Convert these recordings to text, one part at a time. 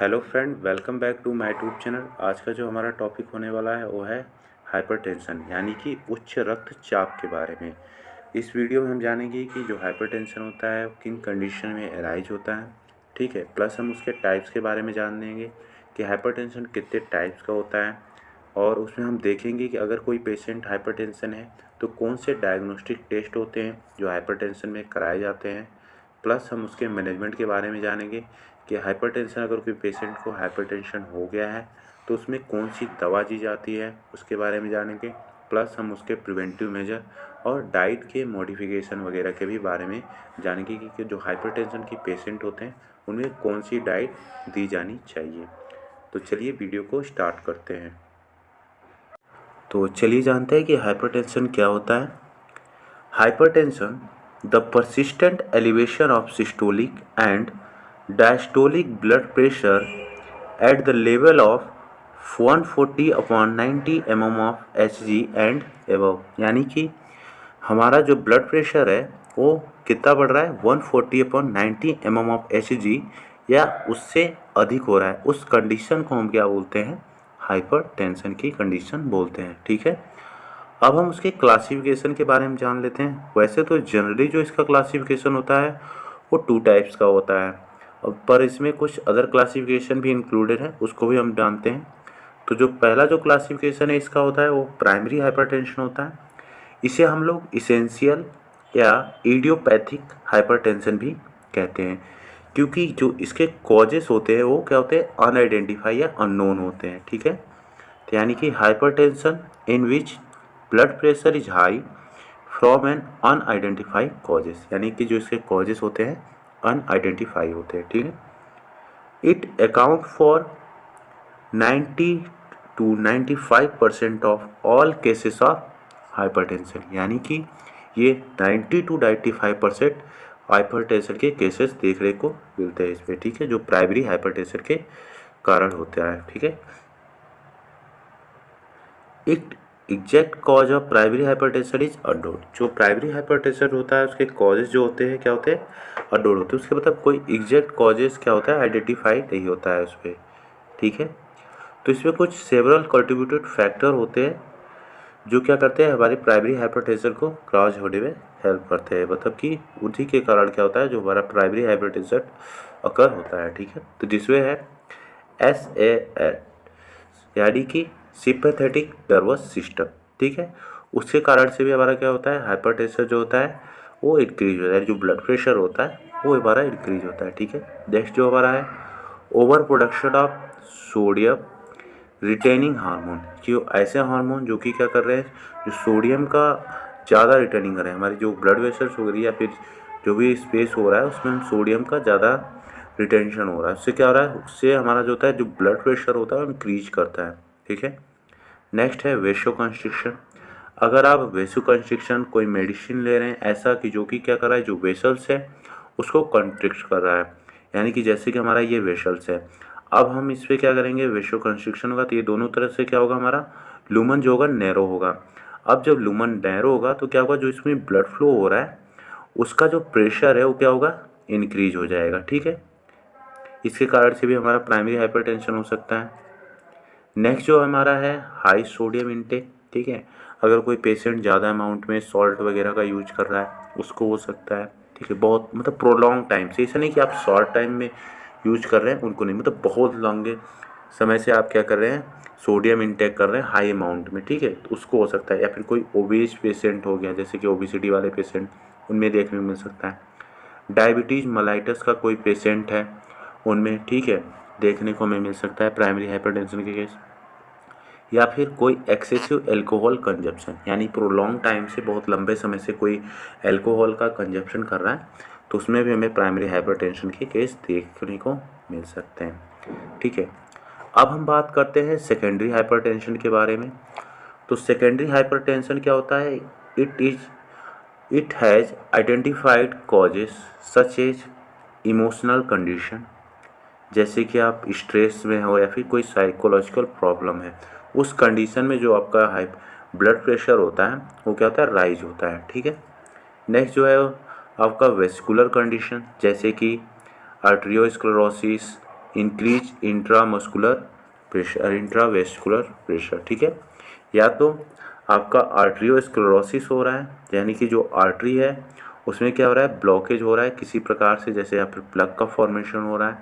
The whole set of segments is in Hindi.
Hello friend, welcome back to my YouTube channel. आज का जो हमारा टॉपिक होने वाला है वो है हाइपरटेंशन यानी कि उच्च रक्तचाप के बारे में। इस वीडियो में हम जानेंगे कि जो हाइपरटेंशन होता है वो किन कंडीशन में अराइज होता है, ठीक है। प्लस हम उसके टाइप्स के बारे में जान लेंगे कि हाइपरटेंशन कितने टाइप्स का होता है, और उसमें हम देखेंगे कि अगर कोई पेशेंट हाइपरटेंशन है तो कौन से डायग्नोस्टिक टेस्ट होते हैं जो हाइपरटेंशन में कराए जाते हैं। प्लस हम उसके मैनेजमेंट के बारे में जानेंगे कि हाइपरटेंशन, अगर कोई पेशेंट को हाइपरटेंशन हो गया है तो उसमें कौन सी दवा दी जाती है उसके बारे में जानेंगे। प्लस हम उसके प्रिवेंटिव मेजर और डाइट के मॉडिफिकेशन वगैरह के भी बारे में जानेंगे कि जो हाइपरटेंशन के पेशेंट होते हैं उनमें कौन सी डाइट दी जानी चाहिए। तो चलिए वीडियो को स्टार्ट करते हैं। तो चलिए जानते हैं कि हाइपरटेंशन क्या होता है। Hypertension, the persistent elevation of systolic and diastolic blood pressure at the level of 140/90 mm of Hg and above, यानी कि हमारा जो ब्लड प्रेशर है वो कितना बढ़ रहा है, 140/90 mm of Hg या उससे अधिक हो रहा है। उस कंडीशन को हम क्या बोलते हैं, हाइपरटेंशन की कंडीशन बोलते हैं, ठीक है। अब हम उसके क्लासिफिकेशन के बारे में जान लेते हैं। वैसे तो जनरली जो इसका क्लासिफिकेशन होता है वो 2 टाइप्स का होता है, पर इसमें कुछ अदर क्लासिफिकेशन भी इंक्लूडेड है, उसको भी हम जानते हैं। तो जो पहला जो क्लासिफिकेशन है इसका होता है वो प्राइमरी हाइपरटेंशन होता है। इसे हम लोग इसेंशियल या इडियोपैथिक हाइपरटेंशन भी कहते हैं, क्योंकि जो इसके कॉजेस होते हैं वो क्या होते हैं, अनआइडेंटिफाई या अननोन होते हैं, ठीक है। तो यानी कि hypertension in which blood pressure is high from an unidentified causes, यानी कि जो इसके कॉजेस होते हैं अनआइडेंटिफाई होते हैं, ठीक है। It account for 90 to 95% of all cases of hypertension, यानी कि ये 90 to 95% हाइपरटेंशन के केसेस देखने को मिलते हैं इसमें, ठीक है, जो प्राइमरी हाइपरटेंशन के कारण होता है, ठीक है। It exact cause of primary hypertension is unknown. जो प्राइमरी हाइपरटेंशन होता है उसके कॉजेज जो होते हैं क्या होते हैं, अननोन होते हैं। उसके मतलब कोई एग्जैक्ट कॉजेज क्या होता है, आइडेंटिफाई नहीं होता है उसमें, ठीक है। तो इसमें कुछ सेवरल कंट्रीब्यूटेड फैक्टर होते हैं जो क्या करते हैं, हमारी प्राइमरी हाइपरटेंशन को क्रॉस होने में हेल्प करते हैं, मतलब कि उसी के कारण क्या होता है जो हमारा प्राइमरी हाइपरटेंशन अकर होता है, ठीक है। तो जिसमें है SAN, यानी कि सिंपैथेटिक नर्वस सिस्टम, ठीक है। उसके कारण से भी हमारा क्या होता है, हाइपरटेंशन जो होता है वो इंक्रीज होता है, जो ब्लड प्रेशर होता है वो हमारा इंक्रीज होता है, ठीक है। नेक्स्ट जो हमारा है over production of sodium retaining hormone, जो ऐसे हार्मोन जो कि क्या कर रहे हैं, जो सोडियम का ज़्यादा रिटेनिंग कर रहे हैं, हमारी जो ब्लड वेसल्स हो रही है या फिर जो भी स्पेस हो रहा है उसमें हम सोडियम का ज़्यादा रिटेंशन हो रहा है। उससे क्या हो रहा है, उससे हमारा जो होता है जो ब्लड प्रेशर होता है वो इंक्रीज करता है, ठीक है। नेक्स्ट है वेसो कंस्ट्रिक्शन। अगर आप वेसो कंस्ट्रिक्शन कोई मेडिसिन ले रहे हैं ऐसा कि जो कि क्या कर रहा है, जो वेसल्स है उसको कंस्ट्रिक्ट कर रहा है, यानी कि जैसे कि हमारा ये वेसल्स है, अब हम इस पर क्या करेंगे, वेसो कंस्ट्रिक्शन होगा तो ये दोनों तरफ से क्या होगा, हमारा लूमन जो होगा नैरो होगा। अब जब लूमन नैरो होगा तो क्या होगा, जो इसमें ब्लड फ्लो हो रहा है उसका जो प्रेशर है वो क्या होगा, इंक्रीज हो जाएगा, ठीक है। इसके कारण से भी हमारा प्राइमरी हाइपरटेंशन हो सकता है। नेक्स्ट जो हमारा है हाई सोडियम इनटेक, ठीक है। अगर कोई पेशेंट ज़्यादा अमाउंट में सॉल्ट वगैरह का यूज कर रहा है उसको हो सकता है, ठीक है। बहुत मतलब प्रोलॉन्ग टाइम से, ऐसा नहीं कि आप शॉर्ट टाइम में यूज कर रहे हैं उनको नहीं, मतलब बहुत लंबे समय से आप क्या कर रहे हैं, सोडियम इनटेक कर रहे हैं हाई अमाउंट में, ठीक है, तो उसको हो सकता है। या फिर कोई ओबेस पेशेंट हो गया, जैसे कि ओबेसिटी वाले पेशेंट, उनमें देखने को मिल सकता है। डायबिटीज़ मेलाइटस का कोई पेशेंट है उनमें, ठीक है, देखने को हमें मिल सकता है प्राइमरी हाइपरटेंशन के केस। या फिर कोई एक्सेसिव एल्कोहल कंजप्शन, यानी प्रोलॉन्ग टाइम से, बहुत लंबे समय से कोई एल्कोहल का कंजप्शन कर रहा है तो उसमें भी हमें प्राइमरी हाइपरटेंशन के केस देखने को मिल सकते हैं, ठीक है। अब हम बात करते हैं सेकेंडरी हाइपरटेंशन के बारे में। तो सेकेंडरी हाइपरटेंशन क्या होता है, it has identified causes such as emotional condition, जैसे कि आप स्ट्रेस में हो या फिर कोई साइकोलॉजिकल प्रॉब्लम है, उस कंडीशन में जो आपका हाई ब्लड प्रेशर होता है वो क्या होता है, राइज होता है, ठीक है। नेक्स्ट जो है आपका वेस्कुलर कंडीशन, जैसे कि arteriosclerosis, increase intramuscular pressure, intravascular pressure, ठीक है। या तो आपका आर्टरियोस्क्लेरोसिस हो रहा है, यानी कि जो आर्टरी है उसमें क्या हो रहा है, ब्लॉकेज हो रहा है किसी प्रकार से, जैसे या फिर प्लग का फॉर्मेशन हो रहा है,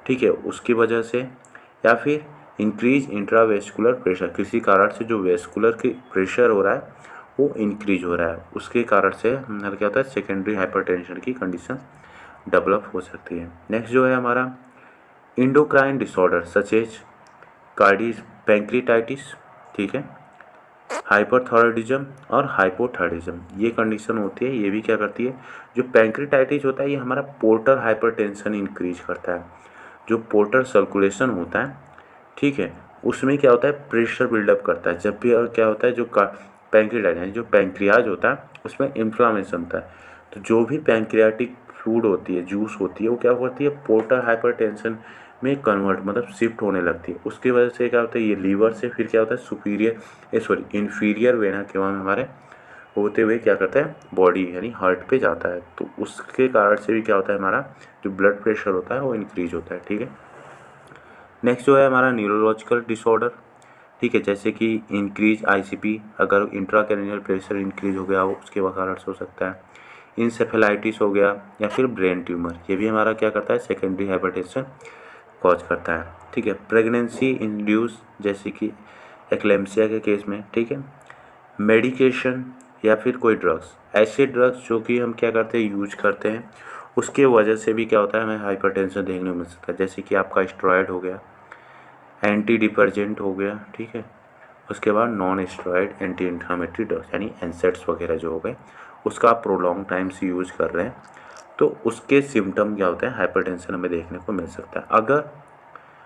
ठीक है, उसकी वजह से। या फिर इंक्रीज इंट्रावेस्कुलर प्रेशर, किसी कारण से जो वेस्कुलर की प्रेशर हो रहा है वो इंक्रीज हो रहा है, उसके कारण से हमारा क्या होता है, सेकेंडरी हाइपरटेंशन की कंडीशन डेवलप हो सकती है। नेक्स्ट जो है हमारा endocrine disorder such as pancreatitis, ठीक है, हाइपरथायरॉयडिज्म और हाइपोथायरॉयडिज्म, ये कंडीशन होती है। ये भी क्या करती है, जो पैंक्रियाटाइटिस होता है ये हमारा पोर्टर हाइपरटेंशन इंक्रीज करता है। जो पोर्टर सर्कुलेशन होता है, ठीक है, उसमें क्या होता है, प्रेशर बिल्डअप करता है जब भी, और क्या होता है, जो पैंक्रियाटाइटिस यानी जो पैंक्रियाज होता है उसमें इन्फ्लामेशन होता है, तो जो भी पैंक्रियाटिक फ्लूइड होती है, जूस होती है, वो क्या करती है, पोर्टर हाइपरटेंशन में कन्वर्ट मतलब शिफ्ट होने लगती है। उसकी वजह से क्या होता है, ये लीवर से फिर क्या होता है, इन्फीरियर वेना केवा में हमारे होते हुए क्या करता है, बॉडी यानी हार्ट पे जाता है, तो उसके कारण से भी क्या होता है, हमारा जो ब्लड प्रेशर होता है वो इंक्रीज होता है, ठीक है। नेक्स्ट जो है हमारा न्यूरोलॉजिकल डिसऑर्डर, ठीक है, जैसे कि इंक्रीज आईसीपी, अगर इंट्राक्रैनियल प्रेशर इंक्रीज हो गया हो उसके कारण से हो सकता है। इंसेफेलाइटिस हो गया, या फिर ब्रेन ट्यूमर, ये भी हमारा क्या करता है, सेकेंडरी हाइपरटेंशन कॉज करता है, ठीक है। प्रेगनेंसी इंड्यूस, जैसे कि एक्लेम्सिया के केस में, ठीक है। मेडिकेशन या फिर कोई ड्रग्स, ऐसे ड्रग्स जो कि हम क्या करते हैं, यूज करते हैं, उसके वजह से भी क्या होता है, हमें हाइपरटेंशन देखने को मिल सकता है, जैसे कि आपका स्टेरॉयड हो गया, एंटी डिपर्जेंट हो गया, ठीक है, उसके बाद non steroid anti inflammatory drugs यानी एनसेड्स वगैरह जो हो गए, उसका आप प्रोलॉन्ग टाइम से यूज कर रहे हैं, तो उसके सिम्टम क्या होते हैं, हाइपरटेंशन हमें देखने को मिल सकता है। अगर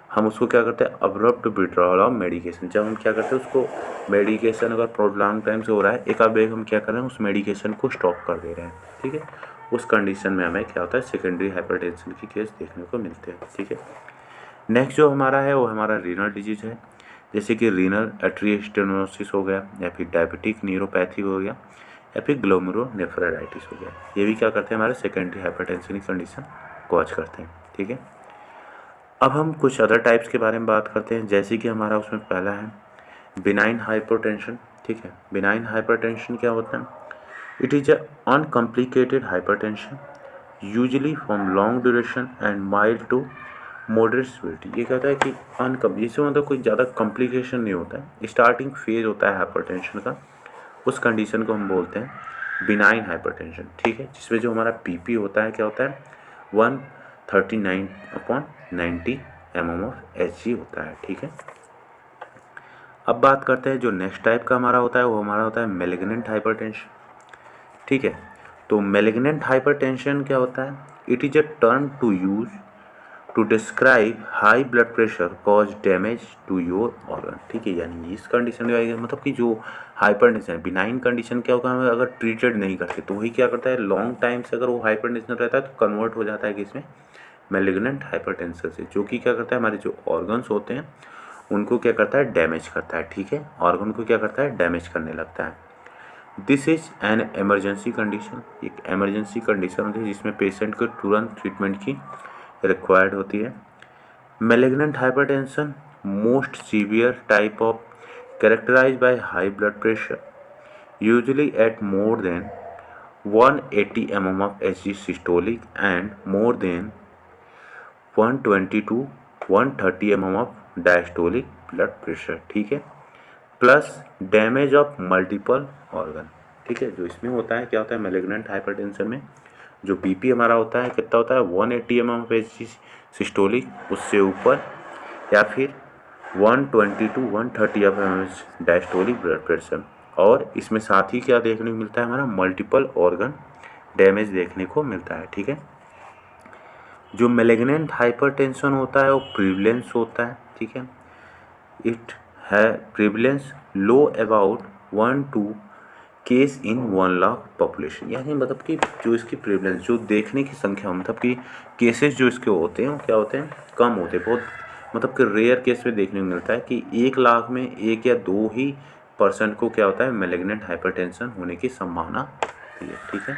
हम उसको क्या करते हैं, अब्रप्ट विड्रॉल ऑफ मेडिकेशन, जब हम क्या करते हैं उसको मेडिकेशन अगर प्रोलॉन्ग टाइम से हो रहा है, एक आध हम क्या कर रहे हैं, उस मेडिकेशन को स्टॉप कर दे रहे हैं, ठीक है, उस कंडीशन में हमें क्या होता है, सेकेंडरी हाइपरटेंशन की केस देखने को मिलते हैं, ठीक है। नेक्स्ट जो हमारा है वो हमारा रीनल डिजीज है, जैसे कि रीनल आर्टरी हो गया, या फिर डायबिटिक न्यूरोपैथी हो गया, या फिर ग्लोमेरुलोनेफ्राइटिस हो गया, ये भी क्या करते हैं, हमारे सेकेंडरी हाइपरटेंशन की कंडीशन कॉज करते हैं, ठीक है। अब हम कुछ अदर टाइप्स के बारे में बात करते हैं, जैसे कि हमारा उसमें पहला है बिनाइन हाइपरटेंशन, ठीक है। बिनाइन हाइपरटेंशन क्या होता है, it is a uncomplicated hypertension usually from long duration and mild to moderate severity. ये कहता है कि इसमें मतलब कोई ज़्यादा कॉम्प्लिकेशन नहीं होता है, स्टार्टिंग फेज होता है हाइपरटेंशन का, उस कंडीशन को हम बोलते हैं बिनाइन हाइपरटेंशन, ठीक है, जिसमें जो हमारा बीपी होता है क्या होता है, 139/90 mmHg होता है, ठीक है। अब बात करते हैं जो नेक्स्ट टाइप का हमारा होता है, वो हमारा होता है मेलिग्नेंट हाइपरटेंशन, ठीक है। तो मेलिग्नेंट हाइपरटेंशन क्या होता है, it is a term to use to describe high blood pressure cause damage to your organ, ठीक है, यानी इस कंडीशन में मतलब कि जो हाइपरटेंशन है, बिनाइन कंडीशन क्या होगा, हमें अगर ट्रीटेड नहीं करते तो वही क्या करता है, लॉन्ग टाइम से अगर वो हाइपरटेंशन रहता है तो कन्वर्ट हो जाता है कि इसमें मेलिग्नेंट हाइपरटेंशन से, जो कि क्या करता है, हमारे जो ऑर्गन्स होते हैं उनको क्या करता है, डैमेज करता है, ठीक है, ऑर्गन को क्या करता है, डैमेज करने लगता है। This is an emergency condition, एक एमरजेंसी कंडीशन होती है जिसमें पेशेंट को तुरंत ट्रीटमेंट की रिक्वायर्ड होती है। Malignant hypertension most severe type of characterized by high blood pressure usually at more than 180 mmHg systolic and more than 120 to 130 of diastolic blood pressure, ठीक है, plus damage of multiple organ, ठीक है। जो इसमें होता है क्या होता है, मेलिग्नेंट हाइपरटेंशन में जो बीपी हमारा होता है कितना होता है, 180 mmHg सिस्टोलिक, उससे ऊपर, या फिर 120 to 130 mmHg diastolic blood pressure, और इसमें साथ ही क्या देखने को मिलता है, हमारा मल्टीपल ऑर्गन डैमेज देखने को मिलता है, ठीक है। जो मेलिग्नेंट हाइपरटेंशन होता है वो प्रिवलेंस होता है, ठीक है, इट है prevalence low about 1-2 case in 1 lakh population, यानी मतलब कि जो इसकी प्रिवलेंस, जो देखने की संख्या, मतलब कि केसेस जो इसके होते हैं वो क्या होते हैं, कम होते हैं, बहुत मतलब कि रेयर केस में देखने को मिलता है कि 1 लाख में 1 या 2 ही % को क्या होता है, मेलिग्नेंट हाइपरटेंशन होने की संभावना होती है, ठीक है।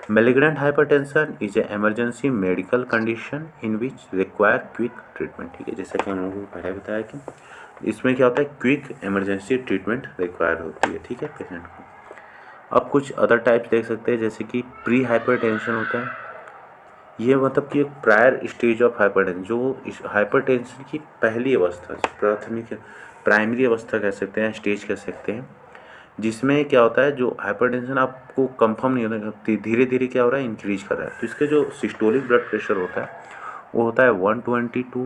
Malignant hypertension is an emergency medical condition in which require quick treatment। ठीक है, जैसा कि हम लोगों को पहले बताया कि इसमें क्या होता है, क्विक इमरजेंसी ट्रीटमेंट रिक्वायर होती है। ठीक है, पेशेंट को। अब कुछ अदर टाइप्स देख सकते हैं, जैसे कि प्री हाइपरटेंशन होता है। ये मतलब कि एक प्रायर स्टेज ऑफ हाइपरटेंशन, जो इस हाइपरटेंशन की पहली अवस्था, प्राथमिक प्राइमरी अवस्था कह सकते हैं, स्टेज कह सकते हैं, जिसमें क्या होता है, जो हाइपरटेंशन आपको कंफर्म नहीं होता, धीरे धीरे क्या हो रहा है, इंक्रीज कर रहा है। तो इसके जो सिस्टोलिक ब्लड प्रेशर होता है वो होता है 120 to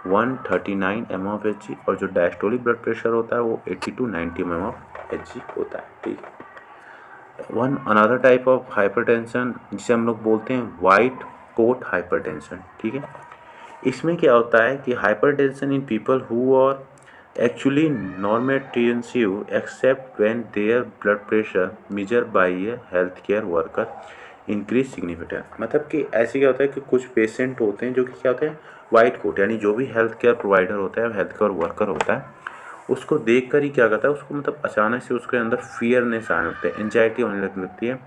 139 mmHg, और जो डायस्टोलिक ब्लड प्रेशर होता है वो 80 to 90 mmHg होता है। ठीक है। One another type of hypertension जिसे हम लोग बोलते हैं वाइट कोट हाइपरटेंशन। ठीक है, इसमें क्या होता है कि hypertension in people who are actually non-hypertensive except when their blood pressure measured by a healthcare worker increase significant। मतलब कि ऐसे क्या होता है कि कुछ पेशेंट होते हैं जो कि क्या होते हैं वाइट कोट, यानी जो भी हेल्थ केयर प्रोवाइडर होता है, हेल्थ केयर वर्कर होता है, उसको देख कर ही क्या करता है, उसको मतलब अचानक से उसके अंदर फियरनेस आने लगता है, एंजाइटी होने लगती है,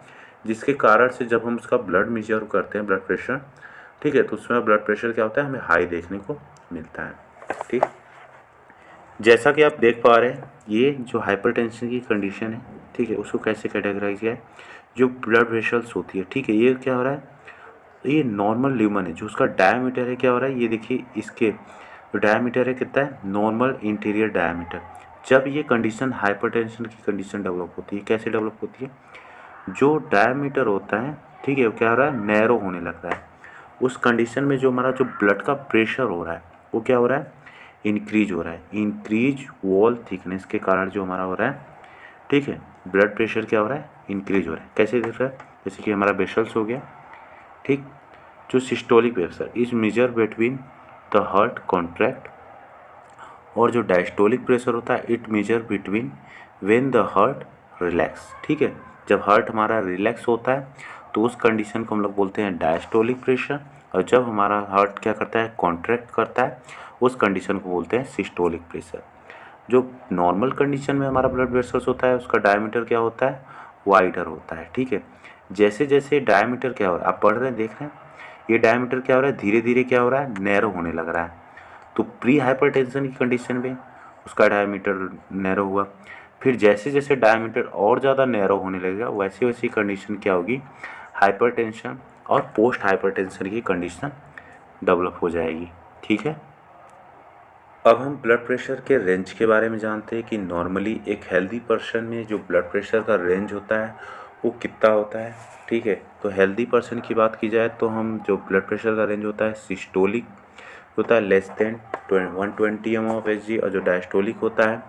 जिसके कारण से जब हम उसका ब्लड मेजर करते हैं, ब्लड प्रेशर, ठीक है, तो उसमें ब्लड प्रेशर क्या होता है, हमें हाई देखने को मिलता है। ठीक, जैसा कि आप देख पा रहे हैं, ये जो हाइपरटेंशन की कंडीशन है, ठीक है, उसको कैसे कैटेगराइज किया है, जो ब्लड वेसल्स होती है, ठीक है, ये क्या हो रहा है, ये नॉर्मल ल्यूमन है, जो उसका डायमीटर है क्या हो रहा है, ये देखिए, इसके जो डायमीटर है कितना है, नॉर्मल इंटीरियर डायमीटर। जब ये कंडीशन हाइपरटेंशन की कंडीशन डेवलप होती है, कैसे डेवलप होती है, जो डायमीटर होता है, ठीक है, वो क्या हो रहा है, नैरो होने लग रहा है। उस कंडीशन में जो हमारा जो ब्लड का प्रेशर हो रहा है वो क्या हो रहा है, इंक्रीज हो रहा है। इंक्रीज वॉल थिकनेस के कारण जो हमारा हो रहा है, ठीक है, ब्लड प्रेशर क्या हो रहा है, इंक्रीज हो रहा है। कैसे दिख रहा है, जैसे कि हमारा वेसल्स हो गया, ठीक, जो systolic pressure is measure between the heart contract, और जो डायस्टोलिक प्रेशर होता है it measure between when the heart relax. ठीक है, जब हार्ट हमारा रिलैक्स होता है तो उस कंडीशन को हम लोग बोलते हैं डायस्टोलिक प्रेशर, और जब हमारा हार्ट क्या करता है, कॉन्ट्रैक्ट करता है, उस कंडीशन को बोलते हैं सिस्टोलिक प्रेशर। जो नॉर्मल कंडीशन में हमारा ब्लड वेसल्स होता है उसका डायमीटर क्या होता है, वाइडर होता है। ठीक है, जैसे जैसे डायमीटर क्या हो रहा है, आप पढ़ रहे हैं, देख रहे हैं, ये डायमीटर क्या हो रहा है, धीरे धीरे क्या हो रहा है, नैरो होने लग रहा है। तो प्री हाइपरटेंशन की कंडीशन में उसका डायमीटर नैरो हुआ, फिर जैसे जैसे डायमीटर और ज़्यादा नैरो होने लगेगा वैसे वैसी कंडीशन क्या होगी, हाइपरटेंशन और पोस्ट हाइपरटेंशन की कंडीशन डेवलप हो जाएगी। ठीक है, अब हम ब्लड प्रेशर के रेंज के बारे में जानते हैं कि नॉर्मली एक हेल्दी पर्सन में जो ब्लड प्रेशर का रेंज होता है वो कितना होता है। ठीक है, तो हेल्दी पर्सन की बात की जाए तो हम जो ब्लड प्रेशर का रेंज होता है सिस्टोलिक होता है लेस देन 120 mmHg, और जो डायस्टोलिक होता है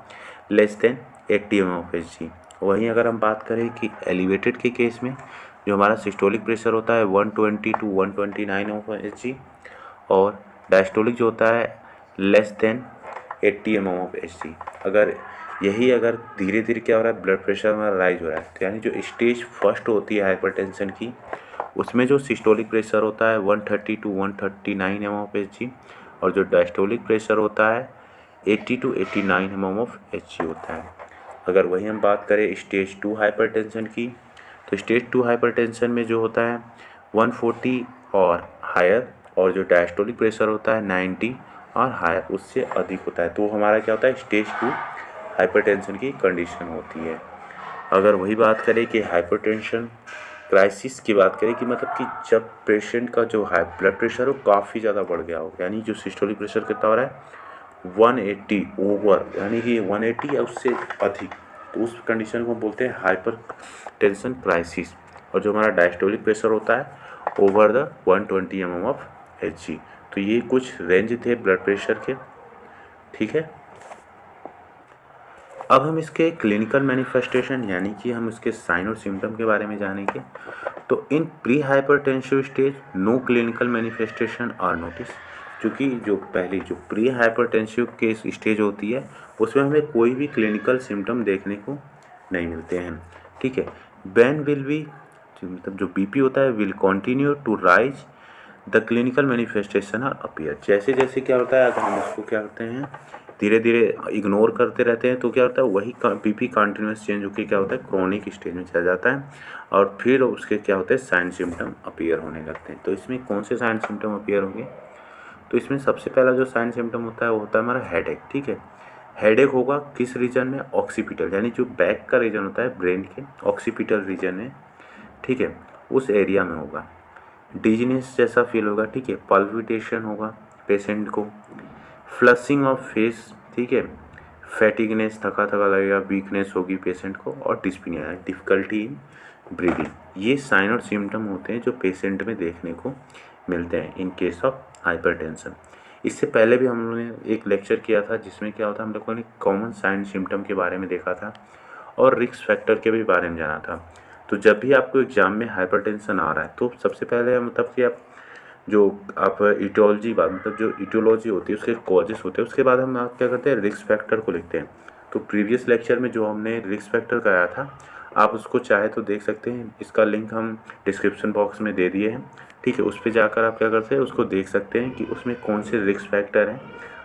लेस देन 80 mmHg। वहीं अगर हम बात करें कि एलिवेटेड के केस में जो हमारा सिस्टोलिक प्रेशर होता है 120 to 129 mmHg, और डायस्टोलिक जो होता है लेस देन 80 mmHg। अगर धीरे धीरे क्या हो रहा है, ब्लड प्रेशर हमारा राइज हो रहा है, तो यानी जो स्टेज फर्स्ट होती है हाइपरटेंशन की, उसमें जो सिस्टोलिक प्रेशर होता है 130 to 139 mmHg, और जो डायस्टोलिक प्रेशर होता है 80 to 89 mmHg होता है। अगर वही हम बात करें स्टेज 2 हाइपरटेंशन की, तो स्टेज 2 हाइपरटेंशन में जो होता है 140 और हायर, और जो डायस्टोलिक प्रेशर होता है 90 और हायर, उससे अधिक होता है, तो हमारा क्या होता है, स्टेज 2 हाइपरटेंशन की कंडीशन होती है। अगर वही बात करें कि हाइपरटेंशन क्राइसिस की बात करें, कि मतलब कि जब पेशेंट का जो हाई ब्लड प्रेशर हो काफ़ी ज़्यादा बढ़ गया हो, यानी जो सिस्टोलिक प्रेशर कितना हो रहा है 180 ओवर, यानी कि 180 या उससे अधिक, तो उस कंडीशन को बोलते हैं हाइपर टेंशन क्राइसिस। और जो हमारा डायस्टोलिक प्रेशर होता है ओवर द 120 mmHg। तो ये कुछ रेंज थे ब्लड प्रेशर के। ठीक है, अब हम इसके क्लिनिकल मैनिफेस्टेशन यानी कि हम इसके साइन और सिम्टम के बारे में जानेंगे। तो in prehypertensive stage no clinical manifestation are notice, क्योंकि जो पहली जो प्री हाइपरटेंसिव के स्टेज होती है उसमें हमें कोई भी क्लिनिकल सिम्टम देखने को नहीं मिलते हैं। ठीक है, व्हेन विल बी, मतलब जो बीपी होता है will continue to rise, the clinical manifestation are appear. जैसे जैसे क्या होता है, अगर हम उसको क्या करते हैं धीरे धीरे इग्नोर करते रहते हैं तो क्या होता है, वही बीपी कंटिन्यूस चेंज होकर क्या होता है, क्रोनिक स्टेज में चला जाता है और फिर उसके क्या होते हैं, साइन सिम्टम अपीयर होने लगते हैं। तो इसमें कौन से साइन सिम्टम अपीयर होंगे, तो इसमें सबसे पहला जो साइन सिम्टम होता है वो होता है हमारा हेडेक। ठीक है, हेडेक होगा किस रीजन में, ऑक्सीपिटल, यानी जो बैक का रीजन होता है ब्रेन के ऑक्सीपिटल रीजन में, ठीक है, उस एरिया में होगा। डिजीनेस जैसा फील होगा, ठीक है, पल्पिटेशन होगा पेशेंट को, फ्लशिंग ऑफ फेस, ठीक है, फैटिगनेस, थका थका लगेगा, वीकनेस होगी पेशेंट को, और डिस्पनिया, डिफ़िकल्टी इन ब्रीदिंग। ये साइन और सिम्टम होते हैं जो पेशेंट में देखने को मिलते हैं इन केस ऑफ हाइपरटेंशन। इससे पहले भी हम लोगों ने एक लेक्चर किया था जिसमें क्या होता है, हम लोगों ने कॉमन साइन सिम्टम के बारे में देखा था और रिस्क फैक्टर के भी बारे में जाना था। तो जब भी आपको एग्जाम में हाइपरटेंशन आ रहा है तो सबसे पहले मतलब कि आप इटियोलॉजी मतलब जो इटियोलॉजी होती है उसके कॉजेस होते हैं, उसके बाद हम आप क्या करते हैं, रिस्क फैक्टर को लिखते हैं। तो प्रीवियस लेक्चर में जो हमने रिस्क फैक्टर कराया था, आप उसको चाहे तो देख सकते हैं, इसका लिंक हम डिस्क्रिप्शन बॉक्स में दे दिए हैं। ठीक है, उस पर जाकर आप क्या करते हैं, उसको देख सकते हैं कि उसमें कौन से रिस्क फैक्टर हैं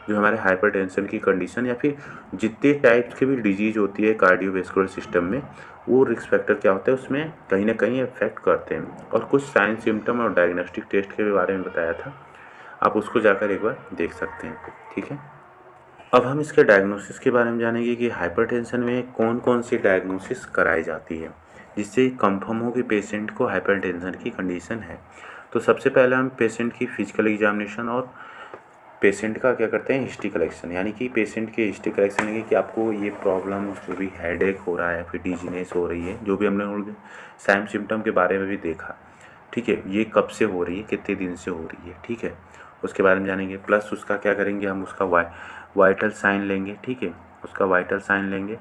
जो हमारे हाइपरटेंशन की कंडीशन या फिर जितने टाइप्स की भी डिजीज होती है कार्डियोवैस्कुलर सिस्टम में, वो रिस्क फैक्टर क्या होता है उसमें कहीं ना कहीं इफेक्ट करते हैं। और कुछ साइन सिम्टम और डायग्नोस्टिक टेस्ट के बारे में बताया था, आप उसको जाकर एक बार देख सकते हैं। ठीक है, अब हम इसके डायग्नोसिस के बारे में जानेंगे कि हाइपरटेंशन में कौन कौन सी डायग्नोसिस कराई जाती है जिससे कंफर्म हो कि पेशेंट को हाइपरटेंशन की कंडीशन है। तो सबसे पहले हम पेशेंट की फिजिकल एग्जामिनेशन और पेशेंट का क्या करते हैं, हिस्ट्री कलेक्शन, यानी कि पेशेंट की हिस्ट्री कलेक्शन है कि आपको ये प्रॉब्लम जो भी हेडेक हो रहा है, फिर डिजीनेस हो रही है, जो भी हमने उनके साइन सिम्टम के बारे में भी देखा, ठीक है, ये कब से हो रही है, कितने दिन से हो रही है, ठीक है, उसके बारे में जानेंगे। प्लस उसका क्या करेंगे, हम उसका वाइटल साइन लेंगे, ठीक है, उसका वाइटल साइन लेंगे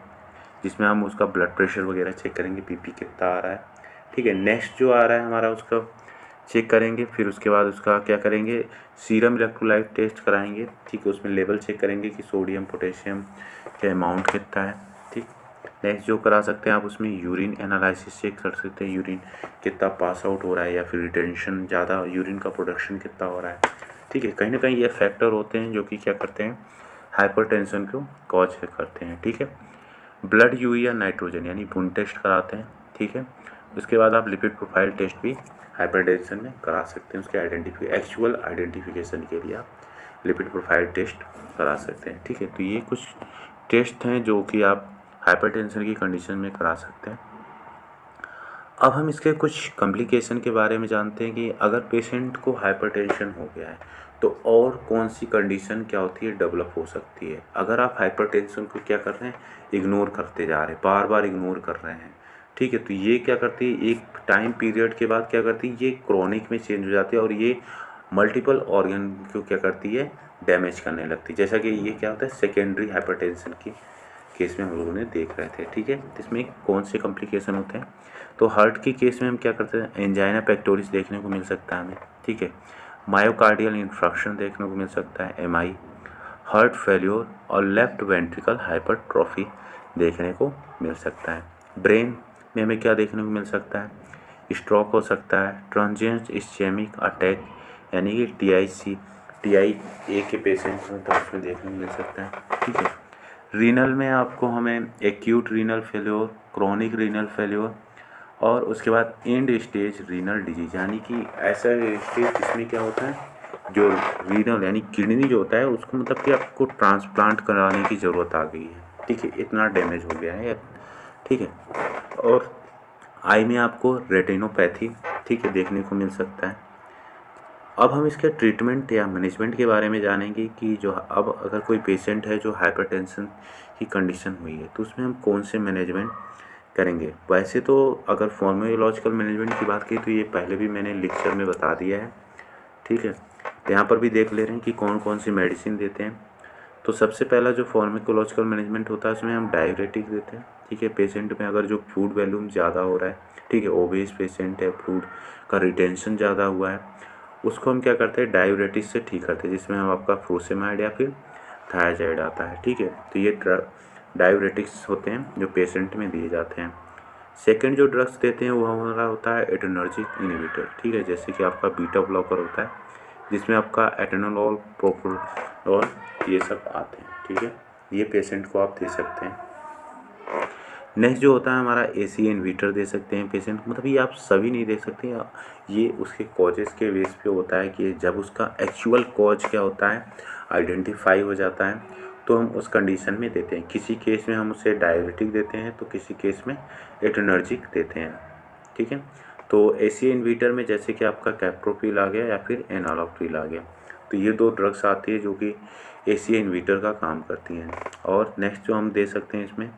जिसमें हम उसका ब्लड प्रेशर वगैरह चेक करेंगे, बीपी कितना आ रहा है, ठीक है। नेक्स्ट जो आ रहा है हमारा उसका चेक करेंगे, फिर उसके बाद उसका क्या करेंगे, सीरम इलेक्ट्रोलाइट टेस्ट कराएंगे, ठीक है, उसमें लेवल चेक करेंगे कि सोडियम पोटेशियम का अमाउंट कितना है, ठीक। नेक्स्ट जो करा सकते हैं आप उसमें यूरिन एनालिसिस चेक कर सकते हैं, यूरिन कितना पास आउट हो रहा है या फिर रिटेंशन ज़्यादा, यूरिन का प्रोडक्शन कितना हो रहा है, ठीक है। कहीं ना कहीं ये फैक्टर होते हैं जो कि क्या करते हैं, हाइपरटेंशन को कॉज करते हैं, ठीक है। ब्लड यूरिया नाइट्रोजन यानी खून टेस्ट कराते हैं, ठीक है। उसके बाद आप लिपिड प्रोफाइल टेस्ट भी हाइपरटेंशन में करा सकते हैं, उसके एक्चुअल आइडेंटिफिकेशन के लिए आप लिपिड प्रोफाइल टेस्ट करा सकते हैं, ठीक है। तो ये कुछ टेस्ट हैं जो कि आप हाइपरटेंशन की कंडीशन में करा सकते हैं। अब हम इसके कुछ कॉम्प्लिकेशन के बारे में जानते हैं कि अगर पेशेंट को हाइपरटेंशन हो गया है तो और कौन सी कंडीशन क्या होती है, डेवलप हो सकती है। अगर आप हाइपरटेंशन को क्या कर रहे हैं, इग्नोर करते जा रहे हैं, बार बार इग्नोर कर रहे हैं, ठीक है, तो ये क्या करती है, एक टाइम पीरियड के बाद क्या करती है, ये क्रॉनिक में चेंज हो जाती है और ये मल्टीपल ऑर्गन को क्या करती है, डैमेज करने लगती है। जैसा कि ये क्या होता है, सेकेंडरी हाइपरटेंशन की केस में हम लोगों ने देख रहे थे, ठीक है। इसमें कौन से कॉम्प्लिकेशन होते हैं, तो हार्ट की केस में हम क्या करते हैं, एंजाइना पेक्टोरिस देखने को मिल सकता है हमें, ठीक है। मायोकार्डियल इन्फ्रक्शन देखने को मिल सकता है, एमआई, हार्ट फेल्योर और लेफ्ट वेंट्रिकल हाइपरट्रॉफी देखने को मिल सकता है। ब्रेन में हमें क्या देखने को मिल सकता है, स्ट्रोक हो सकता है, ट्रांजिएंट इस्चेमिक अटैक यानी कि TIA के पेशेंट में तो उसमें देखने को मिल सकता है, ठीक है। रीनल में आपको हमें acute renal failure, chronic renal failure और उसके बाद एंड स्टेज रीनल डिजीज, यानी कि ऐसा स्टेज जिसमें क्या होता है, जो रीनल यानी किडनी जो होता है उसको मतलब कि आपको ट्रांसप्लांट कराने की ज़रूरत आ गई है, ठीक है, इतना डैमेज हो गया है, ठीक है। और आई में आपको रेटिनोपैथी, ठीक है, देखने को मिल सकता है। अब हम इसके ट्रीटमेंट या मैनेजमेंट के बारे में जानेंगे कि जो अब अगर कोई पेशेंट है जो हाइपरटेंशन की कंडीशन हुई है तो उसमें हम कौन से मैनेजमेंट करेंगे। वैसे तो अगर फार्माकोलॉजिकल मैनेजमेंट की बात की तो ये पहले भी मैंने लेक्चर में बता दिया है, ठीक है। यहाँ पर भी देख ले रहे हैं कि कौन कौन सी मेडिसिन देते हैं। तो सबसे पहला जो फार्माकोलॉजिकल मैनेजमेंट होता है उसमें हम डाययूरेटिक देते हैं, ठीक है। पेशेंट में अगर जो फूड वॉल्यूम ज़्यादा हो रहा है, ठीक है, ओबेस पेशेंट है, फूड का रिटेंशन ज़्यादा हुआ है, उसको हम क्या करते हैं, डाययूरेटिक से ठीक करते हैं, जिसमें हम आपका फ्रोसेमाइड या फिर थायाजाइड आता है, ठीक है। तो ये डाययूरेटिक्स होते हैं जो पेशेंट में दिए जाते हैं। सेकंड जो ड्रग्स देते हैं वो हमारा होता है एड्रेनर्जिक इनहिबिटर, ठीक है, जैसे कि आपका बीटा ब्लॉकर होता है जिसमें आपका एटेनोल, प्रोप्रानोल ये सब आते हैं, ठीक है। ये पेशेंट को आप दे सकते हैं। नेक्स्ट जो होता है हमारा AC इन्वर्टर दे सकते हैं पेशेंट को, मतलब ये आप सभी नहीं दे सकते, ये उसके कॉजेज़ के बेस पे होता है कि जब उसका एक्चुअल कॉज क्या होता है आइडेंटिफाई हो जाता है तो हम उस कंडीशन में देते हैं। किसी केस में हम उसे डायबिटिक देते हैं तो किसी केस में एटर्नर्जिक देते हैं, ठीक है। तो AC इन्वर्टर में जैसे कि आपका कैप्रोपिल आ गया या फिर एनालॉप्रिल आ गया, तो ये 2 ड्रग्स आती है जो कि AC इन्वर्टर का काम करती हैं। और नेक्स्ट जो हम दे सकते हैं इसमें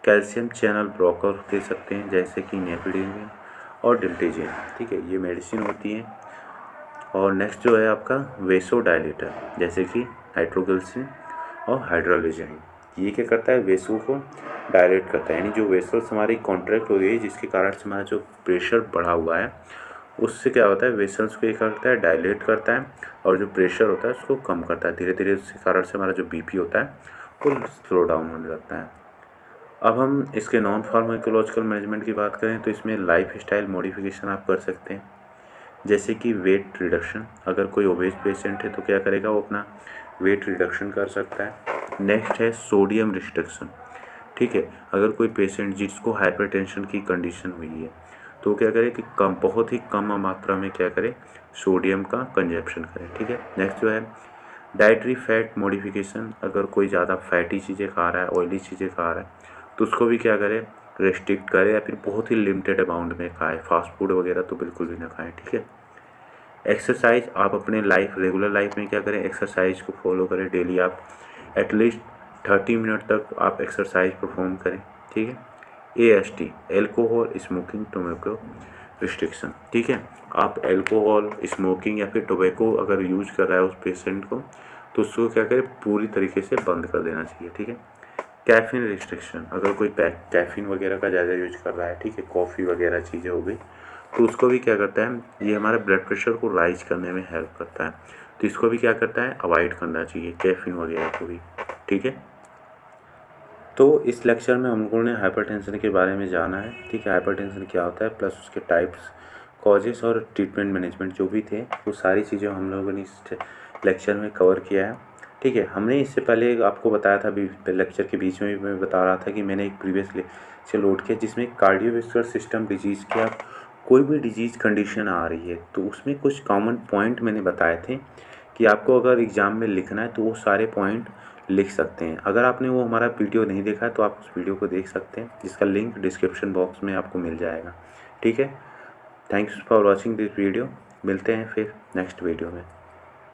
कैल्शियम चैनल ब्लॉकर दे सकते हैं, जैसे कि नेपलिडिन और डिल्टेजिन, ठीक है, ये मेडिसिन होती हैं। और नेक्स्ट जो है आपका वेसोडाइलेटर, जैसे कि नाइट्रोग्लिसरीन और हाइड्रोलिजाइन, ये क्या करता है वेसो को डायलेट करता है, यानी जो वेसल्स हमारी कॉन्ट्रैक्ट हो गई है जिसके कारण से हमारा जो प्रेशर बढ़ा हुआ है उससे क्या होता है वेसल्स को ये करता है डायलेट करता है और जो प्रेशर होता है उसको कम करता है। धीरे धीरे उसके कारण से हमारा जो BP होता है वो स्लो डाउन होने लगता है। अब हम इसके नॉन फार्माकोलॉजिकल मैनेजमेंट की बात करें तो इसमें लाइफ स्टाइल मॉडिफिकेशन आप कर सकते हैं, जैसे कि वेट रिडक्शन। अगर कोई ओबेस पेशेंट है तो क्या करेगा, वो अपना वेट रिडक्शन कर सकता है। नेक्स्ट है सोडियम रिस्ट्रिक्शन, ठीक है। अगर कोई पेशेंट जिसको हाइपरटेंशन की कंडीशन हुई है तो क्या करे कि बहुत ही कम मात्रा में क्या करे सोडियम का कंजप्शन करे, ठीक है। नेक्स्ट जो है डाइटरी फैट मॉडिफिकेशन। अगर कोई ज़्यादा फैटी चीज़ें खा रहा है, ऑयली चीज़ें खा रहा है तो उसको भी क्या करे रेस्ट्रिक्ट करे या फिर बहुत ही लिमिटेड अमाउंट में खाए, फास्ट फूड वगैरह तो बिल्कुल भी ना खाएं, ठीक है। एक्सरसाइज आप अपने रेगुलर लाइफ में क्या करें एक्सरसाइज को फॉलो करें, डेली आप एटलीस्ट 30 मिनट तक आप एक्सरसाइज परफॉर्म करें, ठीक है। AST alcohol smoking tobacco restriction, ठीक है। आप एल्कोहल स्मोकिंग या फिर टोबैको अगर यूज कर रहा है उस पेशेंट को तो उसको क्या करें पूरी तरीके से बंद कर देना चाहिए, ठीक है। कैफ़ीन रिस्ट्रिक्शन, अगर कोई कैफ़ीन वगैरह का ज़्यादा यूज कर रहा है, ठीक है, कॉफ़ी वगैरह चीज़ें हो गई तो उसको भी क्या करता है ये हमारे ब्लड प्रेशर को राइज करने में हेल्प करता है, तो इसको भी क्या करता है अवॉइड करना चाहिए कैफ़ीन वगैरह को भी, ठीक है। तो इस लेक्चर में हम लोगों ने हाइपरटेंशन के बारे में जाना है, ठीक है। हाइपरटेंशन क्या होता है प्लस उसके टाइप्स, कॉजेस और ट्रीटमेंट मैनेजमेंट जो भी थे वो सारी चीज़ें हम लोगों ने इस लेक्चर में कवर किया है, ठीक है। हमने इससे पहले आपको बताया था लेक्चर के बीच में भी मैं बता रहा था कि मैंने एक प्रीवियस लेक्चर लोड किया जिसमें कार्डियोवैस्कुलर सिस्टम डिजीज़ की आप कोई भी डिजीज़ कंडीशन आ रही है तो उसमें कुछ कॉमन पॉइंट मैंने बताए थे कि आपको अगर एग्ज़ाम में लिखना है तो वो सारे पॉइंट लिख सकते हैं। अगर आपने वो हमारा वीडियो नहीं देखा है तो आप उस वीडियो को देख सकते हैं जिसका लिंक डिस्क्रिप्शन बॉक्स में आपको मिल जाएगा, ठीक है। Thanks for watching this video, मिलते हैं फिर नेक्स्ट वीडियो में।